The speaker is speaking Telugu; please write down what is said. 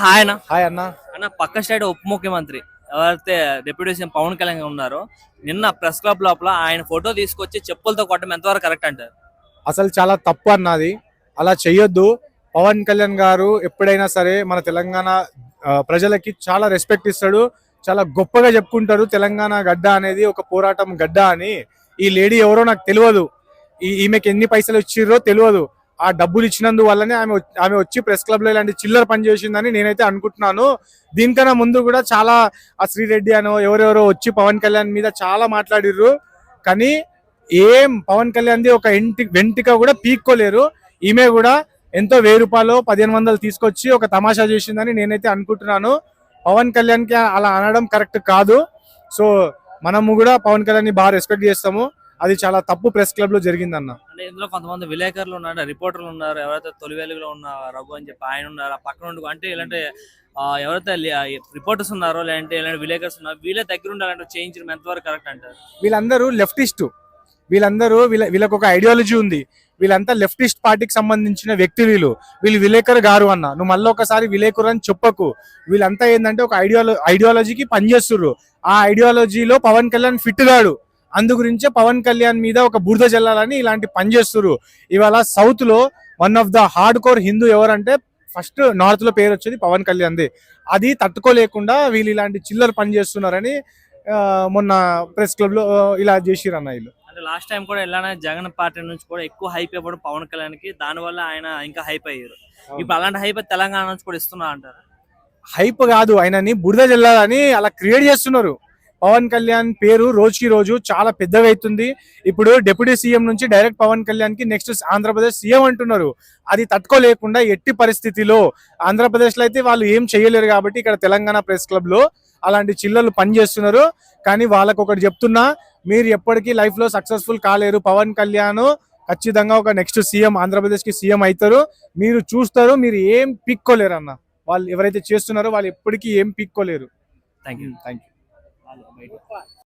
హాయ్ అన్న. హాయ్ అన్న. అన్న పక్క స్టేట్ ఉప ముఖ్యమంత్రి ఎవరైతే డిప్యూటీ సీఎం పవన్ కళ్యాణ్ ఉన్నారో నిన్న ప్రెస్ క్లబ్ లోపల ఆయన ఫోటో తీసుకొచ్చి చెప్పులతో కొట్టడం ఎంతవరకు కరెక్ట్ అంటారు? అసలు చాలా తప్పు అన్నది, అలా చెయ్యొద్దు. పవన్ కళ్యాణ్ గారు ఎప్పుడైనా సరే మన తెలంగాణ ప్రజలకి చాలా రెస్పెక్ట్ ఇస్తాడు, చాలా గొప్పగా చెప్పుకుంటారు. తెలంగాణ గడ్డ అనేది ఒక పోరాటం గడ్డ అని. ఈ లేడీ ఎవరో నాకు తెలియదు, ఈమెకి ఎన్ని పైసలు ఇచ్చిర్రో తెలియదు. ఆ డబ్బులు ఇచ్చినందు వల్లనే ఆమె వచ్చి ప్రెస్ క్లబ్ లో ఇలాంటి చిల్లర పని చేసిందని నేనైతే అనుకుంటున్నాను. దీనికన్నా ముందు కూడా చాలా ఆ శ్రీరెడ్డి అనో ఎవరెవరో వచ్చి పవన్ కళ్యాణ్ మీద చాలా మాట్లాడిర్రు, కానీ ఏం పవన్ కళ్యాణ్ది ఒక వెంటిక కూడా పీక్కోలేరు. ఈమె కూడా ఎంతో 1000 రూపాయలు 1500 తీసుకొచ్చి ఒక తమాషా చేసిందని నేనైతే అనుకుంటున్నాను. పవన్ కళ్యాణ్ కి అలా అనడం కరెక్ట్ కాదు. సో మనము కూడా పవన్ కళ్యాణ్ ని బాగా రెస్పెక్ట్ చేస్తాము. అది చాలా తప్పు ప్రెస్ క్లబ్ లో జరిగిందన్న. అంటే ఇందులో కొంతమంది విలేకరులు ఉన్నారు, రిపోర్టర్లు ఉన్నారు, ఎవరైతే తొలి వెలుగులో ఉన్న రఘు అని చెప్పి ఆయన ఉన్నారు, ఆ పక్కన ఉండి అంటే ఇలాంటి ఎవరైతే రిపోర్టర్స్ ఉన్నారో లేదంటే ఇలాంటి విలేకర్స్ ఉన్నారో వీళ్ళే దగ్గర ఉండాలంటే చేయించడం ఎంతవరకు కరెక్ట్ అంటారు? వీళ్ళందరూ లెఫ్టిస్ట్, వీళ్ళకు ఒక ఐడియాలజీ ఉంది. వీళ్ళంతా లెఫ్టిస్ట్ పార్టీకి సంబంధించిన వ్యక్తి. వీళ్ళు విలేకరు గారు అన్న, నువ్వు మళ్ళీ ఒకసారి విలేకరు అని చెప్పకు. వీళ్ళంతా ఏంటంటే ఒక ఐడియాలజీకి పనిచేస్తుర్రు. ఆ ఐడియాలజీలో పవన్ కళ్యాణ్ ఫిట్ గాడు, అందు గురించే పవన్ కళ్యాణ్ మీద ఒక బురద జల్లాలని ఇలాంటి పని చేస్తుర్రు. ఇవాళ సౌత్ లో one of the hard core Hindu ఎవరంటే ఫస్ట్ నార్త్ లో పేరు వచ్చేది పవన్ కళ్యాణ్ది. అది తట్టుకోలేకుండా వీళ్ళు ఇలాంటి చిల్లర పని చేస్తున్నారని మొన్న ప్రెస్ క్లబ్ లో ఇలా చేసిరన్న వీళ్ళు. అంటే లాస్ట్ టైం కూడా ఇలానే జగన్ పార్టీ నుంచి కూడా ఎక్కువ హైప్ ఇవ్వడం పవన్ కళ్యాణ్ కి, దాని వల్ల ఆయన ఇంకా హైప్ అయ్యారు. ఇప్పుడు అలాంటి హైప్ తెలంగాణ నుంచి కూడా ఇస్తున్నా అంటారు? హైప్ కాదు, ఆయనని బురద జల్లాలని అలా క్రియేట్ చేస్తున్నారు. పవన్ కళ్యాణ్ పేరు రోజుకి రోజు చాలా పెద్దగా అవుతుంది. ఇప్పుడు డిప్యూటీ సీఎం నుంచి డైరెక్ట్ పవన్ కళ్యాణ్ కి నెక్స్ట్ ఆంధ్రప్రదేశ్ సీఎం అంటున్నారు. అది తట్టుకోలేకుండా ఎట్టి పరిస్థితిలో ఆంధ్రప్రదేశ్ లో అయితే వాళ్ళు ఏం చేయలేరు కాబట్టి ఇక్కడ తెలంగాణ ప్రెస్ క్లబ్ లో అలాంటి చిల్లర్లు పనిచేస్తున్నారు. కానీ వాళ్ళకు ఒకటి చెప్తున్నా, మీరు ఎప్పటికీ లైఫ్ లో సక్సెస్ఫుల్ కాలేరు. పవన్ కళ్యాణ్ ఖచ్చితంగా ఒక నెక్స్ట్ సీఎం, ఆంధ్రప్రదేశ్ కి సీఎం అవుతారు. మీరు చూస్తారు, మీరు ఏం పిక్కోలేరు అన్న. వాళ్ళు ఎవరైతే చేస్తున్నారో వాళ్ళు ఎప్పటికీ ఏం పిక్కోలేరు. Thank you. Thank you.